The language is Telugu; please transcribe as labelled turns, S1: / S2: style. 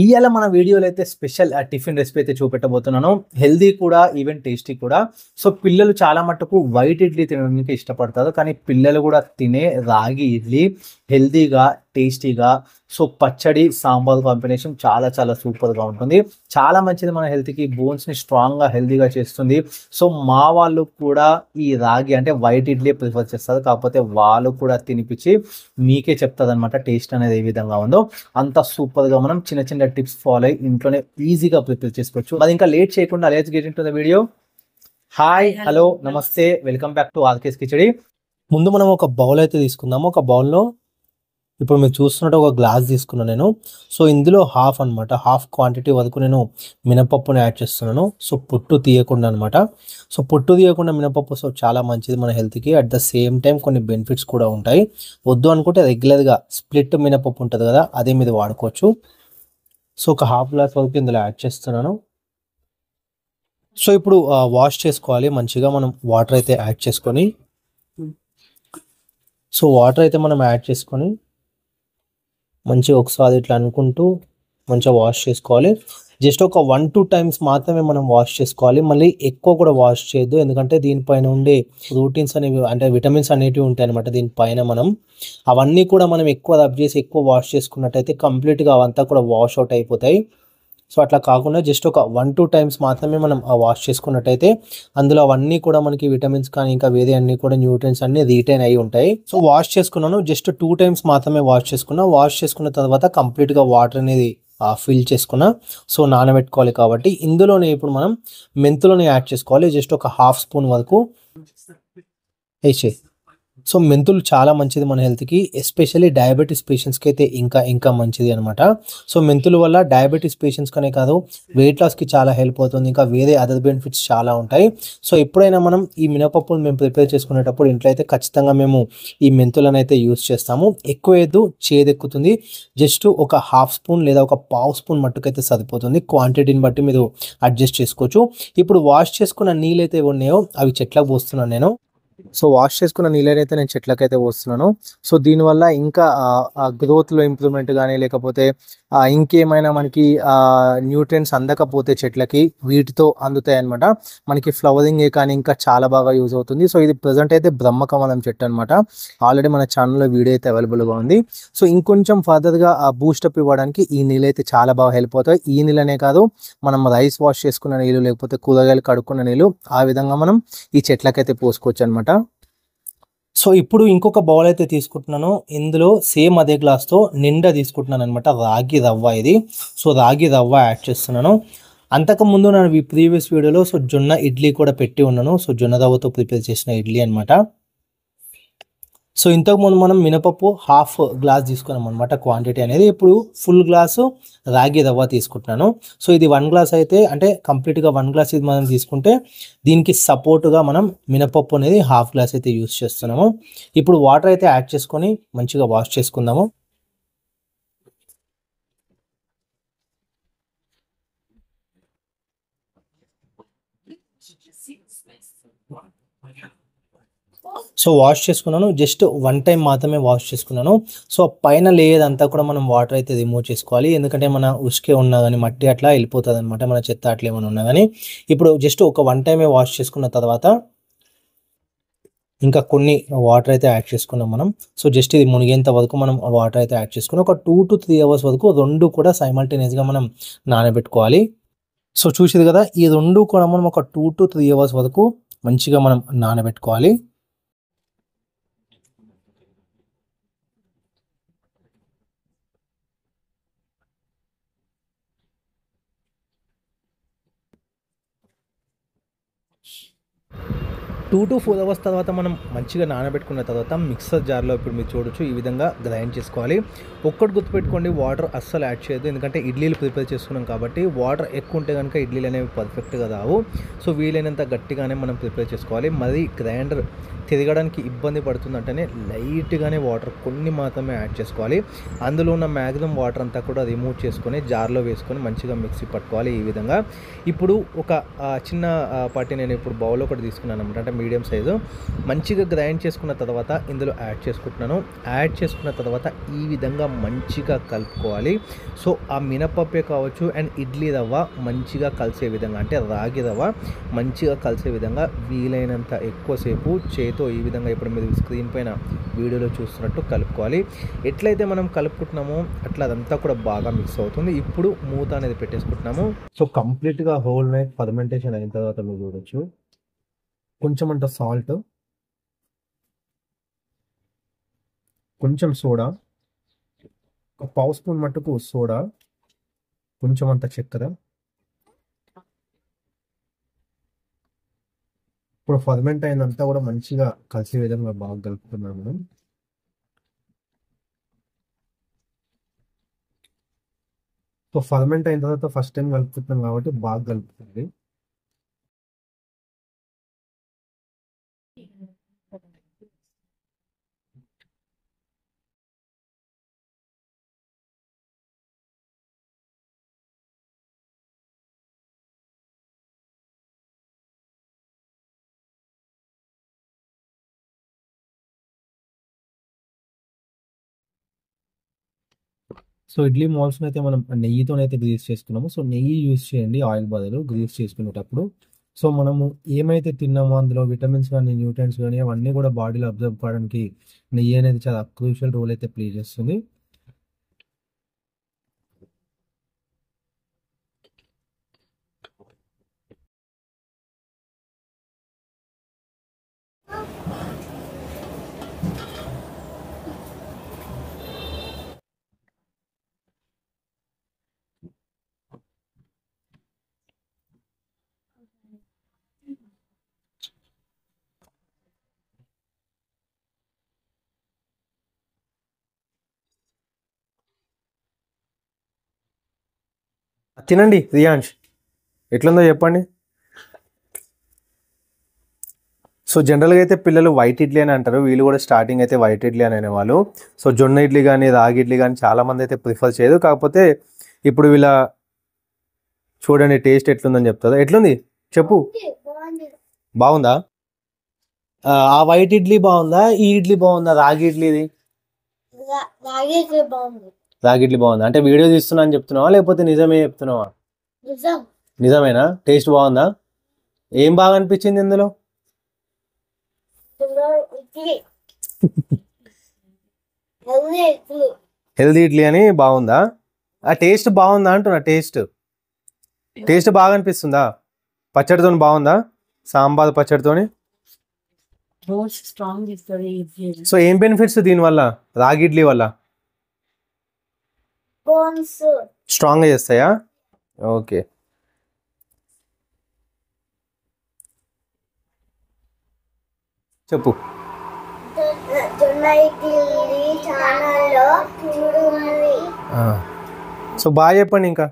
S1: ఇయాల మన వీడియోలో అయితే స్పెషల్ టిఫిన్ రెసిపీ అయితే చూపెట్టబోతున్నాను. హెల్దీ కూడా, ఈవెన్ టేస్టీ కూడా. సో పిల్లలు చాలా మట్టుకు వైట్ ఇడ్లీ తినడానికి ఇష్టపడతారు. కానీ పిల్లలు కూడా తినే రాగి ఇడ్లీ హెల్దీగా, టేస్టీగా, సో పచ్చడి, సాంబార్ కాంబినేషన్ చాలా చాలా సూపర్‌గా ఉంటుంది. చాలా మంచిది మన హెల్త్‌కి. బోన్స్‌ని స్ట్రాంగ్‌గా, హెల్తీగా చేస్తుంది. సో మా వాళ్ళు కూడా ఈ రాగి అంటే వైట్ ఇడ్లీ ప్రిఫర్ చేస్తారు. కాకపోతే వాళ్ళు కూడా తినిపించి మీకే చెప్తాదనమాట టేస్ట్ అనేది ఏ విధంగా ఉందో. అంత సూపర్‌గా మనం చిన్న చిన్న టిప్స్ ఫాలో అయ్యి ఇంట్లోనే ఈజీగా ప్రిపేర్ చేసుకోవచ్చు. మరి ఇంకా లేట్ చేయకుండా let's get into the video. Hi, hello, నమస్తే, welcome back to RK's Khichdi. ముందు మనం ఒక బౌల్ అయితే తీసుకుందాము. ఒక బౌల్‌లో ఇప్పుడు మీరు చూస్తున్నట్టు ఒక గ్లాస్ తీసుకున్నాను నేను. సో ఇందులో హాఫ్ క్వాంటిటీ వరకు నేను మినపప్పుని యాడ్ చేస్తున్నాను. సో పొట్టు తీయకుండా అనమాట. సో పొట్టు తీయకుండా మినపప్పు సో చాలా మంచిది మన హెల్త్‌కి. అట్ ద సేమ్ టైం కొన్ని బెనిఫిట్స్ కూడా ఉంటాయి. వద్దు అనుకుంటే రెగ్యులర్‌గా స్ప్లిట్ మినపప్పు ఉంటుంది కదా, అదే మీరు వాడుకోవచ్చు. సో ఒక హాఫ్ గ్లాస్ వరకు ఇందులో యాడ్ చేస్తున్నాను. సో ఇప్పుడు వాష్ చేసుకోవాలి మంచిగా. మనం వాటర్ అయితే యాడ్ చేసుకొని మంచిగా ఒకసారి ఇట్లా అనుకుంటూ మంచిగా వాష్ చేసుకోవాలి. జస్ట్ ఒక 1-2 టైమ్స్ మాత్రమే మనం వాష్ చేసుకోవాలి. మళ్ళీ ఎక్కువ కూడా వాష్ చేయొద్దు. ఎందుకంటే దీనిపైన ఉండే ప్రోటీన్స్ అనేవి అంటే విటమిన్స్ అనేటివి ఉంటాయి అనమాట దీనిపైన. అవన్నీ కూడా మనం ఎక్కువ రబ్ చేసి ఎక్కువ వాష్ చేసుకున్నట్టయితే కంప్లీట్గా అవంతా కూడా వాష్ అవుట్ అయిపోతాయి. సో అట్లా కాకుండా జస్ట్ ఒక 1-2 టైమ్స్ మాత్రమే మనం వాష్ చేసుకున్నట్టయితే అందులో అవన్నీ కూడా మనకి విటమిన్స్ కానీ ఇంకా వేరే అన్ని కూడా న్యూట్రియన్స్ అన్ని రీటైన్ అయి ఉంటాయి. సో వాష్ చేసుకున్నాను. జస్ట్ 2 టైమ్స్ మాత్రమే వాష్ చేసుకున్నా. వాష్ చేసుకున్న తర్వాత కంప్లీట్గా వాటర్ అనేది ఫిల్ చేసుకున్నా. సో నానబెట్టుకోవాలి కాబట్టి ఇందులోనే ఇప్పుడు మనం మెంతులను యాడ్ చేసుకోవాలి. జస్ట్ ఒక హాఫ్ స్పూన్ వరకు వేసేయి. సో మెంతులు చాలా మంచిది మన హెల్త్‌కి. ఎస్పెషల్లీ డయాబెటీస్ పేషెంట్స్కి అయితే ఇంకా మంచిది అనమాట. సో మెంతుల వల్ల డయాబెటీస్ పేషెంట్స్కనే కాదు వెయిట్ లాస్కి చాలా హెల్ప్ అవుతుంది. ఇంకా వేరే అదర్ బెనిఫిట్స్ చాలా ఉంటాయి. సో ఎప్పుడైనా మనం ఈ మినపప్పును మేము ప్రిపేర్ చేసుకునేటప్పుడు ఇంట్లో అయితే ఖచ్చితంగా మేము ఈ మెంతులను అయితే యూస్ చేస్తాము. ఎక్కువ వేయద్దు, చేదెక్కుతుంది. జస్ట్ ఒక హాఫ్ స్పూన్ లేదా ఒక పావు స్పూన్ మట్టుకైతే సరిపోతుంది. క్వాంటిటీని బట్టి మీరు అడ్జస్ట్ చేసుకోవచ్చు. ఇప్పుడు వాష్ చేసుకున్న నీళ్ళు అయితే ఉన్నాయో అవి చెట్లకు పోస్తున్నాను నేను. సో వాష్ చేసుకున్న నీళ్ళనైతే నేను చెట్లకైతే పోస్తున్నాను. సో దీనివల్ల ఇంకా గ్రోత్లో ఇంప్రూవ్మెంట్ కానీ లేకపోతే ఇంకేమైనా మనకి న్యూట్రియన్స్ అందకపోతే చెట్లకి వీటితో అందుతాయి అనమాట. మనకి ఫ్లవరింగ్ కానీ ఇంకా చాలా బాగా యూజ్ అవుతుంది. సో ఇది ప్రజెంట్ అయితే బ్రహ్మకమలం చెట్టు అనమాట. ఆల్రెడీ మన ఛానల్లో వీడియో అయితే అవైలబుల్గా ఉంది. సో ఇంకొంచెం ఫర్దర్గా బూస్టప్ ఇవ్వడానికి ఈ నీళ్ళు అయితే చాలా బాగా హెల్ప్ అవుతాయి. ఈ నీళ్ళనే కాదు, మనం రైస్ వాష్ చేసుకున్న నీళ్ళు లేకపోతే కూరగాయలు కడుక్కున్న నీళ్ళు ఆ విధంగా మనం ఈ చెట్లకైతే పోసుకోవచ్చు అనమాట. సో ఇప్పుడు ఇంకొక బౌల్ అయితే తీసుకుంటున్నాను. ఇందులో సేమ్ అదే గ్లాస్తో నిండా తీసుకుంటున్నాను అనమాట రాగి రవ్వ ఇది. సో రాగి రవ్వ యాడ్ చేస్తున్నాను. అంతకుముందు నేను ఈ ప్రీవియస్ వీడియోలో సో జొన్న ఇడ్లీ కూడా పెట్టి ఉన్నాను. సో జొన్న రవ్వతో ప్రిపేర్ చేసిన ఇడ్లీ అనమాట. సో ఇంతకుముందు మనం మినపప్పు హాఫ్ గ్లాస్ తీసుకున్నాం అనమాట క్వాంటిటీ అనేది. ఇప్పుడు ఫుల్ గ్లాసు రాగి రవ్వ తీసుకుంటున్నాను. సో ఇది 1 గ్లాస్ అయితే అంటే కంప్లీట్గా 1 గ్లాస్ ఇది మనం తీసుకుంటే దీనికి సపోర్టుగా మనం మినపప్పు అనేది హాఫ్ గ్లాస్ అయితే యూస్ చేస్తున్నాము. ఇప్పుడు వాటర్ అయితే యాడ్ చేసుకొని మంచిగా వాష్ చేసుకుందాము. సో వాష్ చేసుకున్నాను. జస్ట్ 1 టైం మాత్రమే వాష్ చేసుకున్నాను. సో పైన లేయర్ అంతా కూడా మనం వాటర్ అయితే రిమూవ్ చేసుకోవాలి. ఎందుకంటే మన ఉసుకే ఉన్నా కానీ మట్టి అట్లా వెళ్ళిపోతుంది అనమాట, మన చెత్త అట్లా ఏమైనా ఉన్నా కానీ. ఇప్పుడు జస్ట్ ఒక 1 టైమే వాష్ చేసుకున్న తర్వాత ఇంకా కొన్ని వాటర్ అయితే యాడ్ చేసుకున్నాం మనం. సో జస్ట్ ఇది మునిగేంత వరకు మనం వాటర్ అయితే యాడ్ చేసుకుని ఒక 2-3 అవర్స్ వరకు రెండు కూడా సైమల్టేనియస్గా మనం నానబెట్టుకోవాలి. సో చూసేది కదా, ఈ రెండు కూడా మనం ఒక 2-3 అవర్స్ వరకు మంచిగా మనం నానబెట్టుకోవాలి. టూ టు 4 అవర్స్ తర్వాత మనం మంచిగా నానబెట్టుకున్న తర్వాత మిక్సర్ జార్లో ఇప్పుడు మీరు చూడొచ్చు ఈ విధంగా గ్రైండ్ చేసుకోవాలి. ఒక్కటి గుర్తుపెట్టుకోండి, వాటర్ అస్సలు యాడ్ చేయొద్దు. ఎందుకంటే ఇడ్లీలు ప్రిపేర్ చేసుకున్నాం కాబట్టి వాటర్ ఎక్కువ ఉంటే కనుక ఇడ్లీలు అనేవి పర్ఫెక్ట్గా రావు. సో వీలైనంత గట్టిగానే మనం ప్రిపేర్ చేసుకోవాలి. మరి గ్రైండర్ తిరగడానికి ఇబ్బంది పడుతుందంటేనే లైట్గానే వాటర్ కొన్ని మాత్రమే యాడ్ చేసుకోవాలి. అందులో ఉన్న మ్యాక్సిమం వాటర్ అంతా కూడా రిమూవ్ చేసుకొని జార్లో వేసుకొని మంచిగా మిక్సీ పట్టుకోవాలి ఈ విధంగా. ఇప్పుడు ఒక చిన్న పార్టీ నేను ఇప్పుడు బౌల్ ఒకటి తీసుకున్నాను అనమాట. అంటే మీడియం సైజు. మంచిగా గ్రైండ్ చేసుకున్న తర్వాత ఇందులో యాడ్ చేసుకుంటున్నాను. యాడ్ చేసుకున్న తర్వాత ఈ విధంగా మంచిగా కలుపుకోవాలి. సో ఆ మినపప్పే కావచ్చు అండ్ ఇడ్లీ రవ్వ మంచిగా కలిసే విధంగా, అంటే రాగి రవ్వ మంచిగా కలిసే విధంగా వీలైనంత ఎక్కువసేపు చేతో ఈ విధంగా ఇప్పుడు మీరు స్క్రీన్ పైన వీడియోలో చూస్తున్నట్టు కలుపుకోవాలి. ఎట్లయితే మనం కలుపుకుంటున్నామో అట్లా అదంతా కూడా బాగా మిక్స్ అవుతుంది. ఇప్పుడు మూత అనేది పెట్టేసుకుంటున్నాము. సో కంప్లీట్గా హోల్ నైట్ ఫర్మెంటేషన్ అయిన తర్వాత మీరు చూడొచ్చు. కొంచెం అంత సాల్ట్, కొంచెం సోడా, ఒక పావు స్పూన్ మట్టుకు సోడా, కొంచెం అంత చక్కెర. ఇప్పుడు ఫర్మెంట్ అయినంతా కూడా మంచిగా కలిసే విధంగా బాగా కలుపుతున్నాం మనం. సో ఫర్మెంట్ అయిన తర్వాత ఫస్ట్ టైం కలుపుతున్నాం కాబట్టి బాగా కలుపుతుంది. సో ఇడ్లీ మాల్స్ని అయితే మనం నెయ్యితోనైతే గ్రీస్ చేసుకున్నాము. సో నెయ్యి యూజ్ చేయండి ఆయిల్ బదులు గ్రీస్ చేసుకునేటప్పుడు. సో మనము ఏమైతే తిన్నామో అందులో విటమిన్స్ కానీ న్యూట్రియంట్స్ కానీ అవన్నీ కూడా బాడీలో అబ్జర్వ్ కావడానికి నెయ్యి అనేది చాలా క్రూషియల్ రోల్ అయితే ప్లే చేస్తుంది. తినండి రియాన్ష్, ఎట్లుందో చెప్పండి. సో జనరల్గా అయితే పిల్లలు వైట్ ఇడ్లీ అని అంటారు, వీళ్ళు కూడా స్టార్టింగ్ అయితే వైట్ ఇడ్లీ అని అనేవాళ్ళు. సో జొన్న ఇడ్లీ కానీ రాగి ఇడ్లీ కానీ చాలామంది అయితే ప్రిఫర్ చేయదు. కాకపోతే ఇప్పుడు వీళ్ళ చూడండి టేస్ట్ ఎట్లుందని చెప్తుందా. ఎట్లుంది చెప్పు, బాగుందా? ఆ వైట్ ఇడ్లీ బాగుందా, ఈ ఇడ్లీ బాగుందా, రాగి ఇడ్లీది? రాగి ఇడ్లీ బాగుందా? అంటే వీడియో తీస్తున్నా అని చెప్తున్నావా లేకపోతే నిజమే చెప్తున్నావా? నిజమేనా? టేస్ట్ బాగుందా? ఏం బాగా అనిపించింది ఇందులో? హెల్దీ ఇడ్లీ అని బాగుందా? ఆ టేస్ట్ బాగుందా అంటున్నా. టేస్ట్ బాగా అనిపిస్తుందా? పచ్చడితో బాగుందా? సాంబార్ పచ్చడితోని. సో ఏం బెనిఫిట్స్ దీనివల్ల, రాగి ఇడ్లీ వల్ల? స్ట్రాంగ్గా చేస్తాయా? ఓకే. చెప్పు. సో బాగా చెప్పండి ఇంకా.